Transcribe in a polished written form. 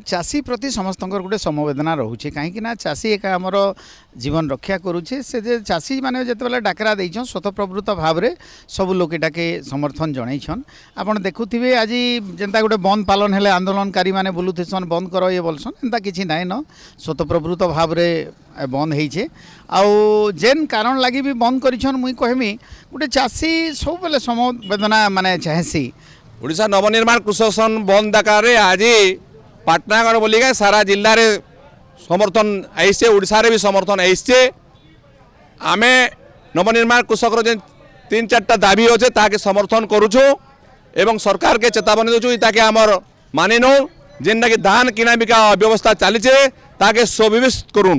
चाषी प्रति समस्त गोटे समवेदना रोचे कहीं चाषी एक आमर जीवन रक्षा करुचे से जे चाषी मैंने जिते डाकरा देछन स्वतःप्रवृत्त भाव में सब लोग एटाके समर्थन जनईछन। आपड़ देखुवे आज जेनता गोटे बंद पालन हेले आंदोलनकारी मैंने बुलूथन बंद कर ये बोलसन एंता किसी नाई न स्वतःप्रवृत्त भाव में बंद होइछे आउ जेन कारण लगी भी बंद करिछन मुई कहमी गोटे चाषी सब बेले समवेदना माने चाहेसी ओडिशा नवनिर्माण कृषक संघ बंद डाकार आज पाटनागढ़ बोलिका सारा जिले में समर्थन आईसे ओडिशा रे भी समर्थन आईसे आमे नवनिर्माण कृषक जो 3-4टा दाबी अच्छे ताके समर्थन करुछु एवं सरकार के चेतावनी देछु ताके आमर मानिनो जेनटा कि धान किना बिका व्यवस्था चलीचे ताके सुव्यवस्थित करूँ।